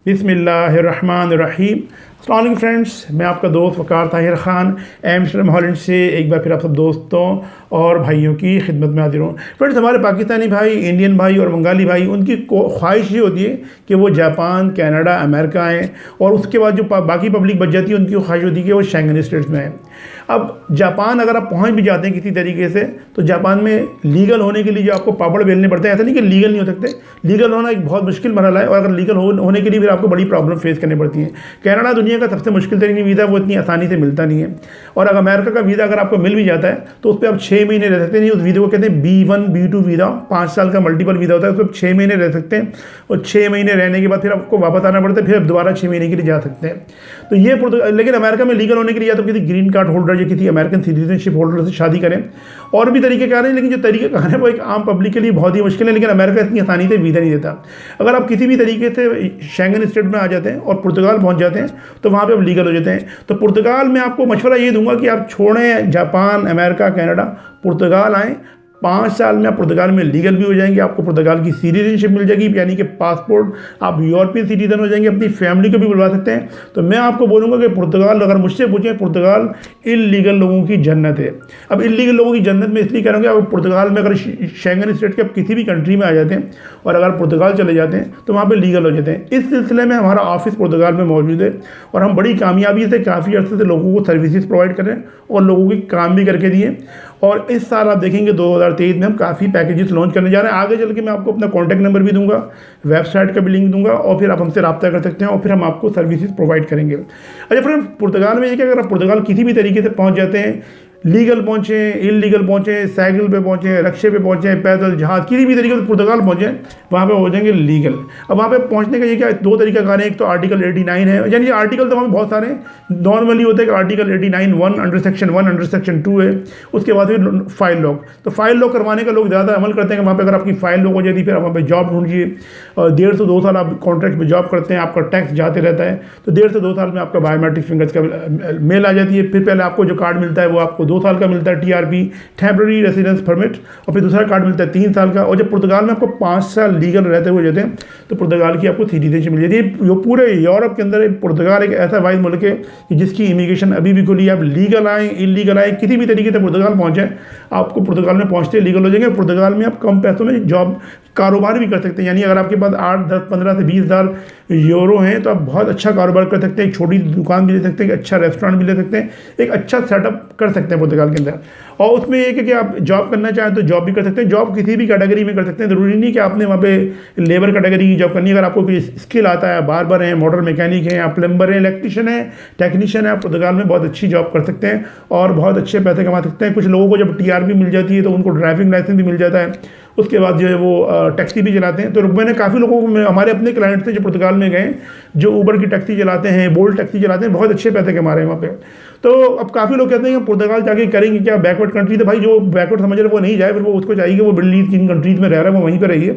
बिस्मिल्लाहिर्रहमानिर्रहीम। अस्सलाम वालेकुम फ्रेंड्स, मैं आपका दोस्त वकार ताहिर ख़ान एम्स्टर्डम हॉलैंड से एक बार फिर आप सब दोस्तों और भाइयों की खिदमत में हाजिर हूँ। फ्रेंड्स, हमारे पाकिस्तानी भाई, इंडियन भाई और बंगाली भाई, उनकी ख्वाहिश ये होती है कि वो जापान, कनाडा, अमेरिका आएँ और उसके बाद जो बाकी पब्लिक बच जाती है उनकी ख्वाहिश होती है कि वो शेंगन स्टेट्स में आएँ। अब जापान अगर आप पहुंच भी जाते हैं किसी तरीके से, तो जापान में लीगल होने के लिए जो आपको पापड़ बेलने पड़ते हैं, ऐसा नहीं कि लीगल नहीं हो सकते, लीगल होना एक बहुत मुश्किल मरहला है और अगर लीगल होने के लिए फिर आपको बड़ी प्रॉब्लम फेस करनी पड़ती है। कनाडा दुनिया का सबसे मुश्किल तरीन वीज़ा, वो इतनी आसानी से मिलता नहीं है। और अगर अमेरिका का वीज़ा अगर आपको मिल भी जाता है तो उस पर आप 6 महीने रह सकते हैं। उस वीज़ा को कहते हैं B1 B2 वीज़ा, 5 साल का मल्टीपल वीज़ा होता है, उस पर 6 महीने रह सकते हैं और 6 महीने रहने के बाद फिर आपको वापस आना पड़ता है, फिर आप दोबारा 6 महीने के लिए जा सकते हैं। तो ये लेकिन अमेरिका में लीगल होने के लिए या तो किसी ग्रीन कार्ड होल्डर या किसी अमेरिकन सिटीजनशिप होल्डर से शादी करें, और भी तरीके कार हैं, लेकिन जो तरीके कार हैं वो एक आम पब्लिक के लिए बहुत ही मुश्किल है। लेकिन अमेरिका इतनी आसानी से वीज़ा नहीं देता। अगर आप किसी भी तरीके से शेंगन स्टेट में आ जाते हैं और पुर्तगाल पहुंच जाते हैं तो वहाँ पे आप लीगल हो जाते हैं। तो पुर्तगाल में आपको मशवरा ये दूंगा कि आप छोड़ें जापान, अमेरिका, कनाडा, पुर्तगाल आएँ। 5 साल में आप पुर्तगाल में लीगल भी हो जाएंगे, आपको पुर्तगाल की सिटीजनशिप मिल जाएगी, यानी कि पासपोर्ट, आप यूरोपियन सिटीजन हो जाएंगे, अपनी फैमिली को भी बुलवा सकते हैं। तो मैं आपको बोलूँगा कि पुर्तगाल, अगर मुझसे पूछें, पुर्तगाल इल्लीगल लोगों की जन्नत है। अब इल्लीगल लोगों की जन्नत में इसलिए कह रहा हूँ कि आप पुर्तगाल में अगर शेंगन स्टेट के आप किसी भी कंट्री में आ जाते हैं और अगर पुर्तगाल चले जाते हैं तो वहाँ पर लीगल हो जाते हैं। इस सिलसिले में हमारा ऑफिस पुर्तगाल में मौजूद है और हम बड़ी कामयाबी से काफ़ी अर्से से लोगों को सर्विसेज प्रोवाइड कर रहे हैं और लोगों के काम भी करके दिए। और इस साल आप देखेंगे 2023 में हम काफ़ी पैकेजेस लॉन्च करने जा रहे हैं। आगे चल के मैं आपको अपना कॉन्टैक्ट नंबर भी दूंगा, वेबसाइट का भी लिंक दूंगा और फिर आप हमसे रब्ता कर सकते हैं और फिर हम आपको सर्विसेज प्रोवाइड करेंगे। अच्छा फ्रेंड, पुर्तगाल में ये कि अगर आप पुर्तगाल किसी भी तरीके से पहुंच जाते हैं, लीगल पहुँचे, इलीगल पहुँचे, साइकिल पे पहुँचे, रक्शे पे पहुँचे, पैदल, जहाज, किसी भी तरीके से पुर्तगाल पहुँचे, वहाँ पे हो जाएंगे लीगल। अब वहाँ पे पहुँचने का ये क्या 2 तरीका कार है। एक तो आर्टिकल 89 है, यानी आर्टिकल तो वहाँ बहुत सारे हैं। नॉर्मली होता है कि article 89 1 under section 1 under section 2 है। उसके बाद फिर फाइल लॉक, तो फाइल लॉक करवाने का लोग ज़्यादा अमल करते हैं कि वहाँ पर अगर आपकी फाइल लॉक हो जाती है फिर आप वहाँ पर जॉब ढूंढिए। 1.5 से 2 साल आप कॉन्ट्रैक्ट पर जॉब करते हैं, आपका टैक्स जाते रहता है, तो 1.5 से 2 साल में आपका बायोमेट्रिक फिंगर्स का मेल आ जाती है। फिर पहले आपको जो कार्ड मिलता है वो आपको 2 साल का मिलता है, TRP, टेम्पररी रेसिडेंस परमिट, और फिर दूसरा कार्ड मिलता है 3 साल का। और जब पुर्तगाल में आपको 5 साल लीगल रहते हुए जाते हैं तो पुर्तगाल की आपको सिटीजनशिप मिल जाती है। जो पूरे यूरोप के अंदर पुर्तगाल एक ऐसा वाहिद मुल्क है कि जिसकी इमिग्रेशन अभी भी खुली है। आप लीगल आएँ, इलीगल आएँ, किसी भी तरीके से पुर्तगाल पहुँचे, आपको पुर्तगाल में पहुँचते लीगल हो जाएंगे। पुर्तगाल में आप कम पैसों में जॉब, कारोबार भी कर सकते हैं। यानी अगर आपके पास 8, 10, 15 से 20 हज़ार यूरो हैं तो आप बहुत अच्छा कारोबार कर सकते हैं। एक छोटी दुकान भी ले सकते हैं, एक अच्छा रेस्टोरेंट भी ले सकते हैं, एक अच्छा सेटअप कर सकते हैं पुर्तगाल के अंदर। और उसमें एक है कि आप जॉब करना चाहें तो जॉब भी कर सकते हैं। जॉब किसी भी कैटेगरी में कर सकते हैं, ज़रूरी नहीं कि आपने वहाँ पे लेबर कैटेगरी की जॉब करनी है। अगर आपको कोई स्किल आता है, बार्बर हैं, मोटर मैकेनिक हैं, आप प्लम्बर हैं, इलेक्ट्रिशियन हैं, टेक्नीशियन है, आप पुर्तगाल में बहुत अच्छी जॉब कर सकते हैं और बहुत अच्छे पैसे कमा सकते हैं। कुछ लोगों को जब TRP मिल जाती है तो उनको ड्राइविंग लाइसेंस भी मिल जाता है। उसके बाद जो है वो टैक्सी भी चलाते हैं। तो मैंने काफ़ी लोगों को, हमारे अपने क्लाइंट थे जो पुर्तगाल में गए, जो ऊबर की टैक्सी चलाते हैं, बोल्ट टैक्सी चलाते हैं, बहुत अच्छे पैसे कमा रहे हैं वहाँ पे। तो अब काफ़ी लोग कहते हैं कि पुर्तगाल जाके करेंगे क्या, बैकवर्ड कंट्री। तो भाई जो बैकवर्ड समझ रहे वो नहीं जाए, फिर वो उसको चाहिए कि वो मिडिल ईस्ट जिन कंट्रीज़ में रह रहा है वो वहीं पर रहिए,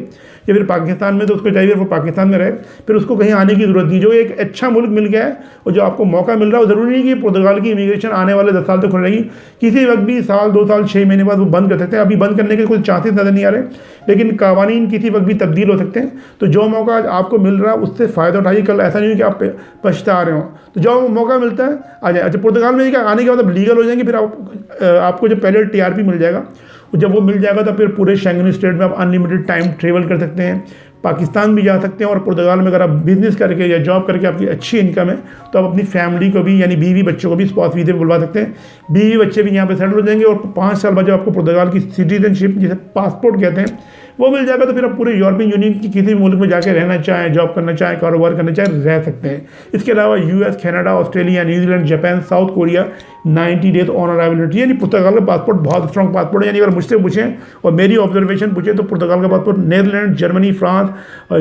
या फिर पाकिस्तान में तो उसको चाहिए वो पाकिस्तान में रहे, फिर उसको कहीं आने की ज़रूरत नहीं। जो एक अच्छा मुल्क मिल गया है और जो आपको मौका मिल रहा है, ज़रूरी नहीं कि पुर्तगाल की इमिग्रेशन आने वाले 10 साल तक खुल रहेगी। किसी वक्त भी साल, 2 साल, 6 महीने बाद वो बंद कर सकते हैं। अभी बंद करने के कोई चांसेस नज़र नहीं आ रहे, लेकिन कावानीन किसी वक्त भी तब्दील हो सकते हैं। तो जो मौका आज आपको मिल रहा है उससे फ़ायदा उठाइए। कल ऐसा नहीं कि आप पछता रहे हो, तो जो मौका मिलता है आ जाए। अच्छा, पुर्तगाल में क्या आने के बाद लीगल हो जाएंगे, फिर आपको जो पहले TRP मिल जाएगा, जब वो मिल जाएगा तो फिर पूरे शेंगन स्टेट में आप अनलिमिटेड टाइम ट्रेवल कर सकते हैं, पाकिस्तान भी जा सकते हैं। और पुर्तगाल में अगर आप बिज़नेस करके या जॉब करके आपकी अच्छी इनकम है तो आप अपनी फैमिली को भी, यानी बीवी बच्चों को भी स्पॉस वीज़े पर बुलवा सकते हैं। बीवी बच्चे भी यहाँ पे सेटल हो जाएंगे और 5 साल बाद जब आपको पुर्तगाल की सिटीजनशिप, जिसे पासपोर्ट कहते हैं, वो मिल जाएगा तो फिर आप पूरे यूरोपियन यूनियन की किसी भी मुल्क में जाके रहना चाहें, जॉब करना चाहें, कारोबार करना चाहें, रह सकते हैं। इसके अलावा US, Canada, Australia, New Zealand, Japan, South Korea 90 days on अराइवलिटी, यानी पुर्तगाल का पासपोर्ट बहुत स्ट्रॉन्ग पासपोर्ट है। यानी अगर मुझसे पूछें और मेरी ऑब्जर्वेशन पूछे तो पुर्तगाल का passport Netherland, Germany, France,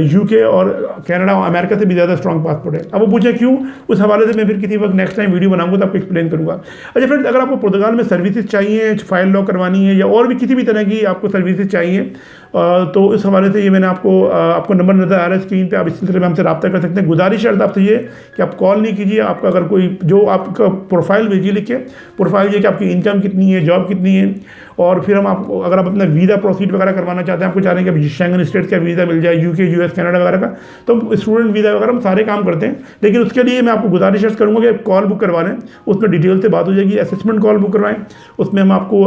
UK और कनाडा और अमेरिका से भी ज़्यादा स्ट्रॉन्ग पासपोर्ट है। अब वो पूछे क्यों, उस हवाले से मैं फिर किसी वक्त नेक्स्ट टाइम वीडियो बनाऊंगा तो आपको एक्सप्लेन करूँगा। अच्छा फ्रेंड्स, अगर आपको पुर्तगाल में सर्विसेज चाहिए, फाइल लॉक करवानी है या और भी किसी भी तरह की आपको सर्विसेज चाहिए, तो इस हवाले से ये मैंने आपको नंबर नज़र आ रहा है स्क्रीन पे, आप इस सिलसिले में हमसे रब्ता कर सकते हैं। गुजारिश है आपसे ये कि आप कॉल नहीं कीजिए, आपका अगर कोई जो आपका प्रोफाइल भेजिए, लिख के प्रोफाइल ये कि आपकी इनकम कितनी है, जॉब कितनी है, और फिर हम आपको, अगर आप अपना वीज़ा प्रोसीड वगैरह करवाना चाहते हैं, आपको चाह रहे हैं कि शेंगन स्टेट का वीज़ा मिल जाए, यूके, यूएस, कनाडा वगैरह का, तो स्टूडेंट वीज़ा वगैरह हम सारे काम करते हैं। लेकिन उसके लिए मैं आपको गुजारिश करूँगा कि कॉल बुक करवा लें, उसमें डिटेल से बात हो जाएगी। असेसमेंट कॉल बुक करवाएं, उसमें हम आपको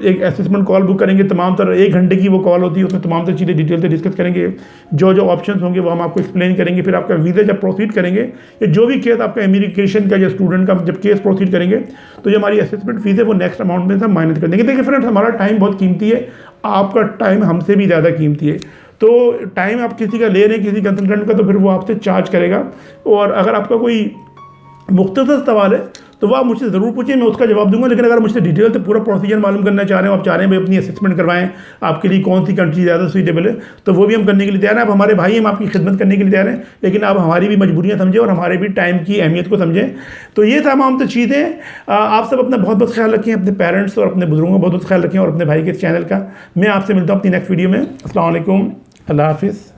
एक असेसमेंट कॉल बुक करेंगे, तमाम तरह 1 घंटे की वो कॉल होती है, उसमें तमाम तरह चीज़ें डिटेल से डिस्कस करेंगे, जो जो ऑप्शन होंगे वो हम आपको एक्सप्लेन करेंगे। फिर आपका वीज़ा जब प्रोसीड करेंगे, या जो भी केस आपका इमिग्रेशन का या स्टूडेंट का जब केस प्रोसीड करेंगे, तो जो हमारी असेसमेंट फीस है वो नेक्स्ट अमाउंट में से हम माइनस कर देंगे। देखिए फ्रेंड्स, हमारा टाइम बहुत कीमती है, आपका टाइम हमसे भी ज़्यादा कीमती है। तो टाइम आप किसी का ले रहे हैं, किसी कंसल्टेंट का, तो फिर वो आपसे चार्ज करेगा। और अगर आपका कोई मुख्तसर सवाल है तो वो आप मुझसे ज़रूर पूछिए, मैं उसका जवाब दूंगा। लेकिन अगर मुझसे डिटेल से पूरा प्रोसीजर मालूम करना चाह रहे हो, आप चाह रहे हैं भाई अपनी असेसमेंट करवाएं, आपके लिए कौन सी कंट्री ज़्यादा सूटेबल है, तो वो भी हम करने के लिए तैयार हैं। आप हमारे भाई, हम आपकी खिदमत करने के लिए तैयार हैं, लेकिन आप हमारी भी मजबूरियाँ समझें और हमारे भी टाइम की अहमियत को समझें। तो ये तमाम तो चीज़ें। आप सब अपना बहुत बहुत ख्याल रखें, अपने पेरेंट्स और अपने बुजुर्गों का बहुत बहुत ख्याल रखें, और अपने भाई के चैनल का। मैं आपसे मिलता हूँ अपनी नेक्स्ट वीडियो में। अस्सलाम वालेकुम, अल्लाह हाफिज़।